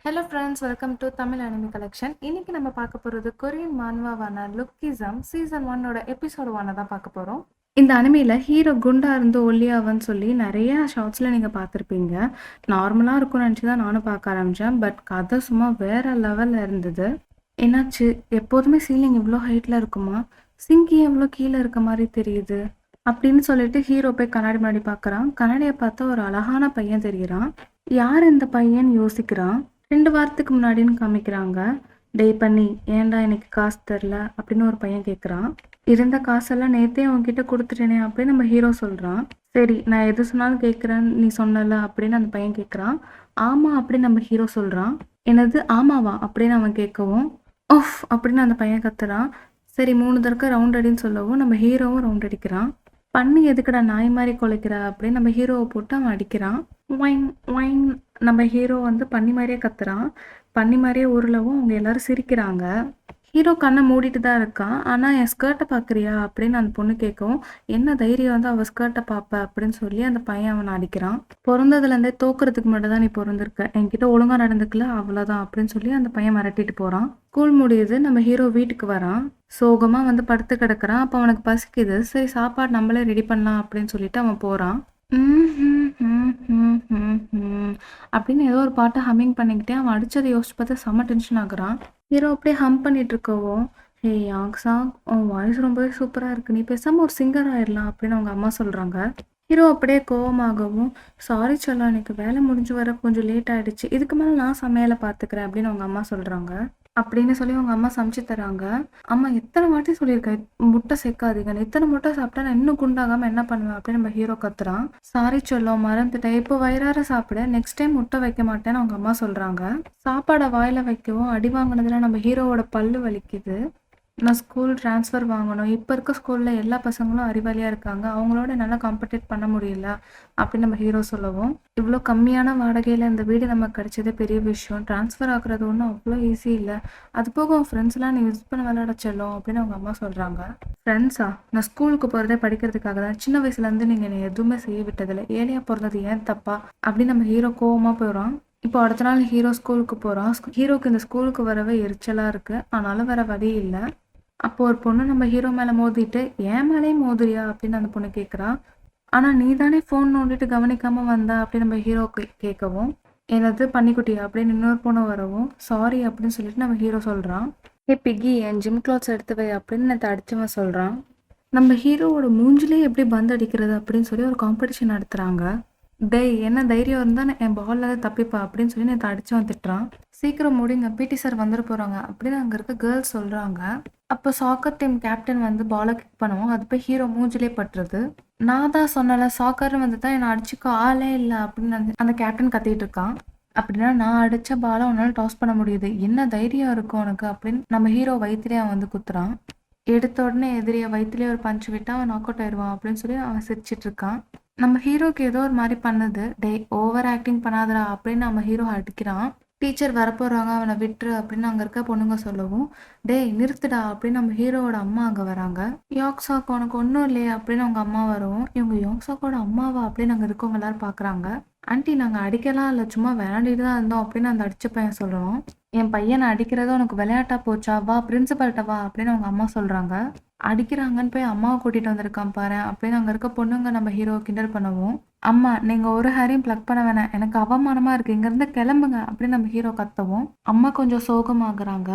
Hello friends, welcome to Tamil anime collection. இன்னைக்கு நம்ம பார்க்க போகிறது கொரியன் மான்வாவான லுக்கிசம் சீசன் 1 எபிசோட் 1 தான் பார்க்க போகிறோம். இந்த அனிமையில் ஹீரோ குண்டா இருந்து ஒல்லியாவன்னு சொல்லி நிறைய ஷார்ட்ஸில் நீங்கள் பார்த்துருப்பீங்க. நார்மலாக இருக்கும்னு நினச்சி தான் நானும் பார்க்க ஆரம்பித்தேன். பட் கதை சும்மா வேற லெவலில் இருந்தது. என்னாச்சு, எப்போதுமே சீலிங் இவ்வளோ ஹைட்டில் இருக்குமா, சிங்கி எவ்வளோ கீழே இருக்க மாதிரி தெரியுது அப்படின்னு சொல்லிட்டு ஹீரோ போய் கண்ணாடி முன்னாடி பார்க்குறான். கண்ணாடியை பார்த்தா ஒரு அழகான பையன் தெரிகிறான். யார் இந்த பையன் யோசிக்கிறான். 2 வாரத்துக்கு முன்னாடின்னு காமிக்கிறாங்க. டே பண்ணி, ஏன்டா எனக்கு காசு தரல அப்படின்னு ஒரு பையன் கேட்குறான். இருந்த காசெல்லாம் நேத்தே உன்கிட்ட கொடுத்துட்டேனே அப்படின்னு நம்ம ஹீரோ சொல்கிறான். சரி, நான் எது சொன்னாலும் கேட்குறேன்னு நீ சொன்னல அப்படின்னு அந்த பையன் கேட்குறான். ஆமாம் அப்படின்னு நம்ம ஹீரோ சொல்கிறான். என்னது ஆமாவா அப்படின்னு அவன் கேட்கவும் ஓஃப் அப்படின்னு அந்த பையன் கத்துறான். சரி 3 தடவை ரவுண்ட் அடின்னு சொல்லவும் நம்ம ஹீரோவும் ரவுண்ட் அடிக்கிறான். பண்ணி எதுக்குடா நாய் மாதிரி குலைக்கிற அப்படின்னு நம்ம ஹீரோவை போட்டு அவன் அடிக்கிறான். ஒயின் ஒயின் நம்ம ஹீரோ பண்ணி மாதிரியே கத்துறான். பண்ணி மாதிரியே உருளவும் அவங்க எல்லாரும் சிரிக்கிறாங்க. ஹீரோ கண்ணை மூடிட்டு தான் இருக்கான். ஆனால் என் ஸ்கர்ட்டை பார்க்குறியா அப்படின்னு அந்த பொண்ணு கேட்கவும், என்ன தைரியம் அவள் ஸ்கர்ட்டை பார்ப்ப அப்படின்னு சொல்லி அந்த பையன் அவனை அடிக்கிறான். பிறந்ததுலேருந்தே தோக்குறதுக்கு மட்டும் தான் நீ பிறந்திருக்க, என்கிட்ட ஒழுங்காக நடந்துக்கல அவ்வளோதான் அப்படின்னு சொல்லி அந்த பையன் மிரட்டிட்டு போகிறான். ஸ்கூல் முடியுது. நம்ம ஹீரோ வீட்டுக்கு வரான். சோகமாக படுத்து கிடக்குறான். அப்போ அவனுக்கு பசிக்குது. சரி சாப்பாடு நம்மளே ரெடி பண்ணலாம் அப்படின்னு சொல்லிட்டு அவன் போகிறான். அப்படின்னு ஏதோ ஒரு பாட்டை ஹம்மிங் பண்ணிக்கிட்டே அவன் அடிச்சதை யோசிச்சு பார்த்து செம்ம டென்ஷன் ஆகுறான். ஹீரோ அப்படியே ஹம் பண்ணிட்டு இருக்கவும், ஹே யாங் சாங், உன் வாய்ஸ் ரொம்பவே சூப்பராக இருக்கு, நீ பேசாமல் ஒரு சிங்கர் ஆயிடலாம் அப்படின்னு அவங்க அம்மா சொல்கிறாங்க. ஹீரோ அப்படியே கோவமாகவும், சாரி சொல்லலாம், எனக்கு வேலை முடிஞ்சு வர கொஞ்சம் லேட் ஆகிடுச்சு, இதுக்கு மேலே நான் சமையலை பார்த்துக்கிறேன் அப்படின்னு அவங்க அம்மா சொல்கிறாங்க. அப்படின்னு சொல்லி அவங்க அம்மா சமைச்சு தராங்க. அம்மா எத்தனை வாட்டி சொல்லியிருக்கேன் முட்டை சேர்க்காதீங்கன்னு, இத்தனை முட்டை சாப்பிட்டா நான் இன்னும் குண்டாகாமல் என்ன பண்ணுவேன் அப்படின்னு நம்ம ஹீரோ கத்துறான். சாரி சொல்லும், மறந்துட்டேன், இப்போ வயிறார சாப்பிட, நெக்ஸ்ட் டைம் முட்டை வைக்க மாட்டேன்னு அவங்க அம்மா சொல்கிறாங்க. சாப்பாடை வாயில வைக்கவும் அடி வாங்கினதுல நம்ம ஹீரோவோட பல்லு வலிக்குது. நான் ஸ்கூல் ட்ரான்ஸ்ஃபர் வாங்கணும், இப்போ இருக்க ஸ்கூலில் எல்லா பசங்களும் அறிவாளியாக இருக்காங்க, அவங்களோட நல்லா காம்படேட் பண்ண முடியல அப்படின்னு நம்ம ஹீரோ சொல்லவும், இவ்வளோ கம்மியான வாடகையில் இந்த வீடு நமக்கு கிடைச்சதே பெரிய விஷயம், ட்ரான்ஸ்ஃபர் ஆகுறது ஒன்றும் அவ்வளோ ஈஸி இல்லை, அது போக உன் ஃப்ரெண்ட்ஸ்லாம் நீ விசிட் பண்ண விளையாட செல்லும் அப்படின்னு அவங்க அம்மா சொல்கிறாங்க. ஃப்ரெண்ட்ஸா, நான் ஸ்கூலுக்கு போகிறதே படிக்கிறதுக்காக தான், சின்ன வயசுலேருந்து நீங்கள் என்னை எதுவுமே செய்ய விட்டதில்லை, ஏழையாக பிறந்தது ஏன் தப்பா அப்படின்னு நம்ம ஹீரோ கோவமாக போயிடுறான். இப்போ அடுத்த நாள் ஹீரோ ஸ்கூலுக்கு போகிறான். ஹீரோக்கு இந்த ஸ்கூலுக்கு வரவே எரிச்சலாக இருக்குது, ஆனாலும் வேற வழி இல்லை. அப்போ ஒரு பொண்ணு நம்ம ஹீரோ மேலே மோதிட்டு, ஏன் மேலே மோதுறியா அப்படின்னு அந்த பொண்ணு கேட்குறா. ஆனால் நீ தானே ஃபோன் நோண்டிட்டு கவனிக்காமல் வந்தா அப்படின்னு நம்ம ஹீரோ கேட்கவும், என்னது பண்ணிக்குட்டியா அப்படின்னு இன்னொரு பொண்ணு வரவும், சாரி அப்படின்னு சொல்லிட்டு நம்ம ஹீரோ சொல்கிறான். ஏ பிக்கி, என் ஜிம் கிளாத்ஸ் எடுத்து வை அப்படின்னு நேற்று அடிச்சவன் சொல்கிறான். நம்ம ஹீரோவோட மூஞ்சிலே எப்படி பந்து அடிக்கிறது அப்படின்னு சொல்லி ஒரு காம்படிஷன் நடத்துகிறாங்க. டேய், என்ன தைரியம் இருந்தால் என் பாலில் தப்பிப்பா அப்படின்னு சொல்லி நேற்று அடிச்சவன் திட்டுறான். சீக்கிரம் முடிங்க, பிடி சார் வந்துட போகிறாங்க அப்படின்னு அங்கே இருக்க கேர்ள்ஸ் சொல்கிறாங்க. அப்போ சாக்கர் டீம் கேப்டன் பாலை கிக் பண்ணுவோம், அது போய் ஹீரோ மூஞ்சிலே பட்டுறது. நான் தான் சொன்னல, சாக்கர்னு தான் என்னை அடிச்சுக்க ஆளே இல்லை அப்படின்னு அந்த கேப்டன் கத்திட்டு இருக்கான். அப்படின்னா நான் அடித்த பாலை உன்னால் டாஸ் பண்ண முடியுது, என்ன தைரியம் இருக்கும் உனக்கு அப்படின்னு நம்ம ஹீரோ வயிற்றுலேயே அவன் குத்துறான். எடுத்த உடனே எதிரியை வயிற்றுலேயே ஒரு பஞ்சு விட்டு அவன் நாக் அவுட் ஆயிடுவான் அப்படின்னு சொல்லி அவன் சிரிச்சிட்டு இருக்கான். நம்ம ஹீரோக்கு ஏதோ ஒரு மாதிரி பண்ணுது. டே ஓவர் ஆக்டிங் பண்ணாதடா அப்படின்னு நம்ம ஹீரோ அடிக்கிறான். டீச்சர் வரப்போகிறாங்க, அவனை விட்டுரு அப்படின்னு அங்கே இருக்க பொண்ணுங்க சொல்லவும், டேய் நிறுத்துடா அப்படின்னு நம்ம ஹீரோவோட அம்மா அங்கே வராங்க. யோக்ஸாக் உனக்கு ஒன்றும் இல்லையே அப்படின்னு அவங்க அம்மா வரவும், இவங்க யோக்ஸாக்கோட அம்மாவா அப்படின்னு அங்கே இருக்கவங்க எல்லாரும் பார்க்குறாங்க. ஆண்டி நாங்கள் அடிக்கலாம் இல்லை, சும்மா விளையாடிட்டு தான் இருந்தோம் அப்படின்னு அந்த அடித்த பையன் சொல்லணும். என் பையனை அடிக்கிறத உனக்கு விளையாட்டா போச்சா, வா பிரின்சிபல்கிட்ட வா அப்படின்னு அவங்க அம்மா சொல்கிறாங்க. அடிக்கிறாங்கன்னு போய் அம்மாவை கூட்டிகிட்டு வந்திருக்கான் பாரு அப்படின்னு அங்கே இருக்க பொண்ணுங்க நம்ம ஹீரோ கிண்டல் பண்ணவும், அம்மா நீங்கள் ஒரு ஹேரையும் ப்ளக் பண்ண வேணாம், எனக்கு அவமானமாக இருக்குது, இங்கேருந்து கிளம்புங்க அப்படின்னு நம்ம ஹீரோ கத்தவும், அம்மா கொஞ்சம் சோகமாகறாங்க.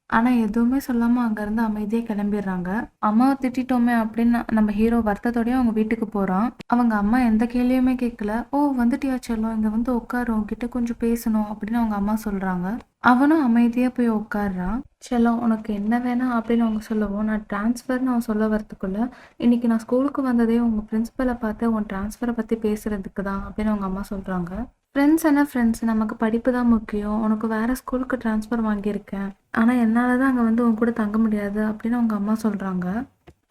ஆனால் எதுவுமே சொல்லாமல் அங்கேருந்து அமைதியாக கிளம்பிடுறாங்க. அம்மாவை திட்டோமே அப்படின்னு நம்ம ஹீரோ வருத்தத்தோடய அவங்க வீட்டுக்கு போகிறான். அவங்க அம்மா எந்த கேள்வியுமே கேட்கல. ஓ வந்துட்டியா செல்லம், இங்கே உட்காரு, உங்ககிட்ட கொஞ்சம் பேசணும் அப்படின்னு அவங்க அம்மா சொல்கிறாங்க. அவனும் அமைதியாக போய் உட்காடுறான். செல்லம் உனக்கு என்ன வேணாம் அப்படின்னு அவங்க சொல்லவும், நான் ட்ரான்ஸ்ஃபர்னு அவன் சொல்ல வரத்துக்குள்ள, இன்னைக்கு நான் ஸ்கூலுக்கு வந்ததே உங்கள் பிரின்சிபலை பார்த்து உன் ட்ரான்ஸ்ஃபரை பற்றி பேசுறதுக்கு தான் அப்படின்னு அவங்க அம்மா சொல்கிறாங்க. ஃப்ரெண்ட்ஸ் என்ன ஃப்ரெண்ட்ஸ், நமக்கு படிப்பு தான் முக்கியம், உனக்கு வேறு ஸ்கூலுக்கு ட்ரான்ஸ்ஃபர் வாங்கியிருக்கேன், ஆனால் என்னால் தான் அங்கே உன் கூட தங்க முடியாது அப்படின்னு அவங்க அம்மா சொல்கிறாங்க.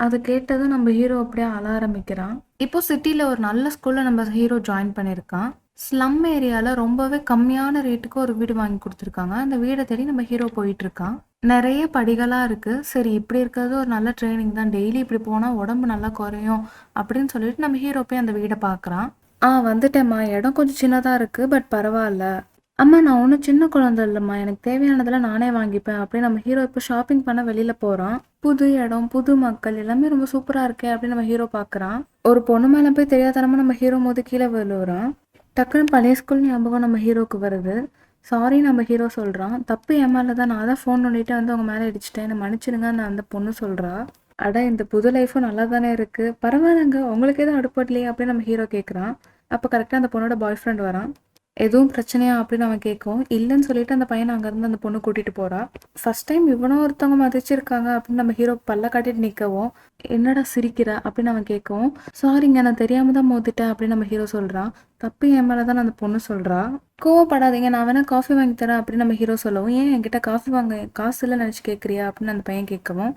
அதை கேட்டதும் நம்ம ஹீரோ அப்படியே அழ ஆரம்பிக்கிறான். இப்போ சிட்டியில் ஒரு நல்ல ஸ்கூலில் நம்ம ஹீரோ ஜாயின் பண்ணியிருக்கான். ஸ்லம் ஏரியாவில் ரொம்பவே கம்மியான ரேட்டுக்கு ஒரு வீடு வாங்கி கொடுத்துருக்காங்க. அந்த வீடை தேடி நம்ம ஹீரோ போயிட்டுருக்கான். நிறைய படிகளாக இருக்குது. சரி இப்படி இருக்கிறது ஒரு நல்ல ட்ரைனிங் தான், டெய்லி இப்படி போனால் உடம்பு நல்லா குறையும் அப்படின்னு சொல்லிட்டு நம்ம ஹீரோ போய் அந்த வீடை பார்க்குறான். வந்துட்டேம்மா, இடம் கொஞ்சம் சின்னதாக இருக்குது, பட் பரவாயில்ல அம்மா நான் ஒன்றும் சின்ன குழந்தை இல்லைம்மா, எனக்கு தேவையானதெல்லாம் நானே வாங்கிப்பேன் அப்படின்னு நம்ம ஹீரோ இப்போ ஷாப்பிங் பண்ண வெளியில போறான். புது இடம், புது மக்கள் எல்லாமே ரொம்ப சூப்பரா இருக்கே அப்படின்னு நம்ம ஹீரோ பார்க்குறான். ஒரு பொண்ணு மேல போய் தெரியாதனமா நம்ம ஹீரோ மோதி கீழே விழுவுறான். டக்குன்னு பழைய ஸ்கூல் ஞாபகம் நம்ம ஹீரோக்கு வருது. சாரி நம்ம ஹீரோ சொல்றான். தப்பு என் மேல தான், நான் தான் ஃபோன் நோண்டிட்டு வந்து உங்க மேல இடிச்சிட்டேன், என்னை மன்னிச்சிடுங்கன்னு அந்த பொண்ணு சொல்றா. அட இந்த புது லைஃபும் நல்லா தானே இருக்கு, பரவாயில்லங்க, உங்களுக்கு எதுவும் அடுப்படலையே அப்படின்னு நம்ம ஹீரோ கேட்குறான். அப்போ கரெக்டாக அந்த பொண்ணோட பாய் ஃப்ரெண்ட் வரான். எதுவும் பிரச்சனையா அப்படின்னு அவன் கேட்கும். இல்லைன்னு சொல்லிட்டு அந்த பையனை அங்கேருந்து அந்த பொண்ணு கூட்டிட்டு போறா. ஃபர்ஸ்ட் டைம் இவனும் ஒருத்தவங்க மதிச்சிருக்காங்க அப்படின்னு நம்ம ஹீரோ பல்ல காட்டிட்டு நிற்கவும், என்னடா சிரிக்கிற அப்படின்னு அவன் கேட்கவும், சாரிங்க நான் தெரியாம தான் மோதிட்டேன் அப்படின்னு நம்ம ஹீரோ சொல்றான். தப்பு என் மேலே தான் அந்த பொண்ணு சொல்றா. கோவப்படாதீங்க, நான் வேணா காஃபி வாங்கி தரேன் அப்படின்னு நம்ம ஹீரோ சொல்லவும், ஏன் என்கிட்ட காஃபி வாங்க காசு இல்லை நினச்சி கேட்குறியா அப்படின்னு அந்த பையன் கேட்கவும்,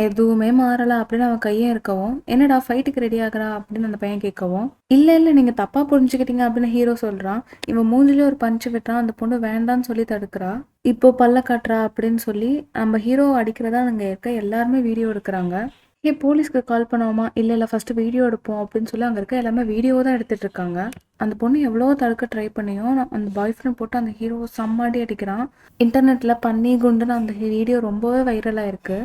எதுவுமே மாறல அப்படின்னு அவன் கையே இருக்கவும், என்னடா ஃபைட்டுக்கு ரெடி ஆகுறா அப்படின்னு அந்த பையன் கேட்கவும், இல்ல நீங்க தப்பா புரிஞ்சுக்கிட்டீங்க அப்படின்னு ஹீரோ சொல்றான். இவன் மூஞ்சிலே ஒரு பஞ்சு விட்டுறான். அந்த பொண்ணு வேண்டான்னு சொல்லி தடுக்கிறா. இப்போ பல்ல காட்டுறா அப்படின்னு சொல்லி நம்ம ஹீரோ அடிக்கிறதா அங்க இருக்க எல்லாருமே வீடியோ எடுக்கிறாங்க. போலீஸ்க்கு கால் பண்ணுவோமா, இல்ல ஃபர்ஸ்ட் வீடியோ எடுப்போம் அப்படின்னு சொல்லி அங்க இருக்க எல்லாமே வீடியோ தான் எடுத்துட்டு இருக்காங்க. அந்த பொண்ணு எவ்வளோ தடுக்க ட்ரை பண்ணியும் அந்த பாய் ஃப்ரெண்ட் போட்டு அந்த ஹீரோ செம்மாடி அடிக்கிறான். இன்டர்நெட்ல பன்னி குண்டுன்னு அந்த வீடியோ ரொம்பவே வைரலா இருக்கு.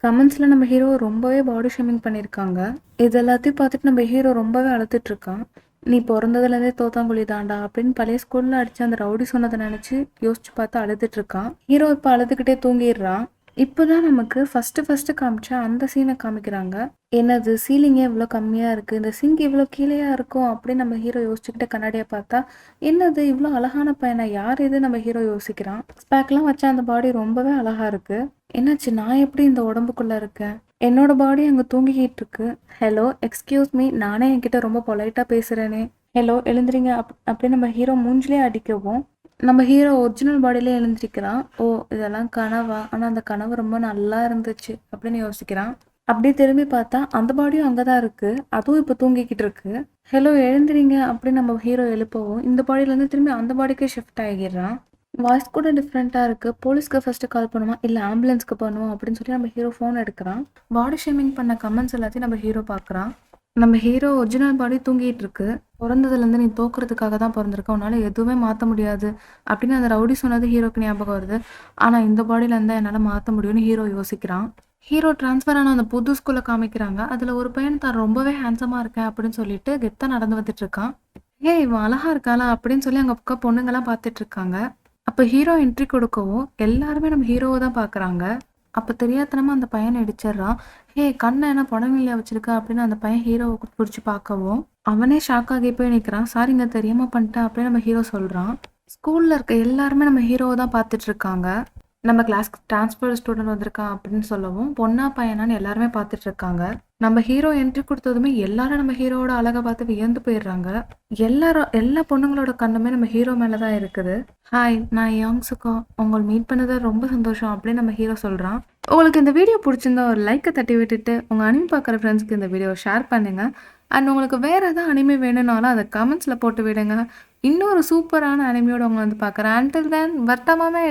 கமெண்ட்ஸில் நம்ம ஹீரோ ரொம்பவே பாடி ஷேமிங் பண்ணியிருக்காங்க. இது எல்லாத்தையும் பார்த்துட்டு நம்ம ஹீரோ ரொம்பவே அழுதுட்டு இருக்கான். நீ பிறந்ததுலேருந்தே தோத்தாங்குழி தாண்டா அப்படின்னு பழைய ஸ்கூலில் அடித்து அந்த ரவுடி சொன்னதை நினச்சி யோசிச்சு பார்த்து அழுதுட்டு இருக்கான். ஹீரோ இப்போ அழுதுகிட்டே தூங்கிடுறான். இப்போதான் நமக்கு ஃபர்ஸ்ட் காமிச்சா அந்த சீனை காமிக்கிறாங்க. என்னது சீலிங்கே இவ்வளோ கம்மியாக இருக்குது, இந்த சிங்க் இவ்வளோ கீழேயா இருக்கும் அப்படின்னு நம்ம ஹீரோ யோசிச்சுக்கிட்ட கண்ணாடியை பார்த்தா, என்னது இவ்வளோ அழகான பையனை, யார் இது நம்ம ஹீரோ யோசிக்கிறான். ஸ்பேக்லாம் வச்சா அந்த பாடி ரொம்பவே அழகா இருக்கு. என்னாச்சு, நான் எப்படி இந்த உடம்புக்குள்ள இருக்கேன், என்னோட பாடி அங்கே தூங்கிக்கிட்டு இருக்கு. ஹலோ எக்ஸ்கியூஸ் மீ, நானே என்கிட்ட ரொம்ப பொலைட்டாக பேசுகிறேனே, ஹலோ எழுந்துறீங்க அப்படின்னு நம்ம ஹீரோ மூஞ்சிலே அடிக்கவும், நம்ம ஹீரோ ஒரிஜினல் பாடியிலே எழுந்திருக்கிறான். ஓ இதெல்லாம் கனவா, ஆனால் அந்த கனவு ரொம்ப நல்லா இருந்துச்சு அப்படின்னு யோசிக்கிறான். அப்படியே திரும்பி பார்த்தா அந்த பாடியும் அங்கதான் இருக்கு, அதுவும் இப்ப தூங்கிக்கிட்டு இருக்கு. ஹலோ எழுந்திரீங்க அப்படின்னு நம்ம ஹீரோ எழுப்பவும் இந்த பாடியில இருந்து திரும்பி அந்த பாடிக்கே ஷிஃப்ட் ஆகிடுறான். வாய்ஸ் கூட டிஃப்ரெண்டா இருக்கு. போலீஸ்க்கு ஃபர்ஸ்ட் கால் பண்ணுமா இல்ல ஆம்புலன்ஸ்க்கு பண்ணுவோம் அப்படின்னு சொல்லி நம்ம ஹீரோ ஃபோன் எடுக்கிறான். பாடி ஷேமிங் பண்ண கமெண்ட்ஸ் எல்லாத்தையும் நம்ம ஹீரோ பார்க்குறான். நம்ம ஹீரோ ஒரிஜினல் பாடி தூங்கிட்டு இருக்கு. பிறந்ததுலேருந்து நீ தோக்குறதுக்காக தான் பிறந்திருக்க, உன்னால எதுவுமே மாற்ற முடியாது அப்படின்னு அந்த ரவுடி சொன்னது ஹீரோக்கு ஞாபகம் வருது. ஆனால் இந்த பாடியில இருந்தால் என்னால் மாற்ற முடியும்னு ஹீரோ யோசிக்கிறான். ஹீரோ ட்ரான்ஸ்ஃபர் ஆன அந்த புது ஸ்கூலில் காமிக்கிறாங்க. அதில் ஒரு பையன் தான் ரொம்பவே ஹேண்ட்ஸமாக இருக்கேன் அப்படின்னு சொல்லிட்டு கெத்தாக நடந்து வந்துட்டு இருக்கான். இவன் அழகா இருக்காளா அப்படின்னு சொல்லி அங்கே பக்கம் பொண்ணுங்கெல்லாம் பார்த்துட்டு இருக்காங்க. அப்போ ஹீரோ என்ட்ரி கொடுக்கவும் எல்லாருமே நம்ம ஹீரோவை தான் பார்க்குறாங்க. அப்போ தெரியாதனமா அந்த பையனை இடிச்சிடுறான். கண்ணை என்ன புடவையில வச்சிருக்க அப்படின்னு அந்த பையன் ஹீரோவை பிடிச்சி பார்க்கவும் அவனே ஷாக் ஆகி போய் நிற்கிறான். சாரிங்க தெரியாம பண்ணிட்டேன் அப்படின்னு நம்ம ஹீரோ சொல்கிறான். ஸ்கூலில் இருக்க எல்லாருமே நம்ம ஹீரோவை தான் பார்த்துட்டு இருக்காங்க. நம்ம கிளாஸ்க்கு ட்ரான்ஸ்ஃபர் ஸ்டூடெண்ட் வந்திருக்கான் அப்படின்னு சொல்லவும் பொண்ணா பையனான்னு எல்லாருமே பார்த்துட்டு இருக்காங்க. நம்ம ஹீரோ என்ட்ரி கொடுத்ததுமே எல்லாரும் நம்ம ஹீரோவோட அழகை பார்த்து வியந்து போயிடுறாங்க. எல்லா பொண்ணுங்களோட கண்ணுமே நம்ம ஹீரோ மேலே தான் இருக்குது. ஹாய், நான் யங்ஸுக்கோ உங்களை மீட் பண்ணது ரொம்ப சந்தோஷம் அப்படின்னு நம்ம ஹீரோ சொல்கிறான். உங்களுக்கு இந்த வீடியோ பிடிச்சிருந்தா ஒரு லைக்கை தட்டி விட்டுட்டு உங்கள் அனிமே பார்க்குற ஃப்ரெண்ட்ஸ்க்கு இந்த வீடியோ ஷேர் பண்ணுங்க. அண்ட் உங்களுக்கு வேறு எதாவது அனிமே வேணும்னாலும் அதை கமெண்ட்ஸில் போட்டு விடுங்க. இன்னொரு சூப்பரான அனிமையோட உங்களை வந்து பார்க்குறேன். Until then வர்த்தமாமே.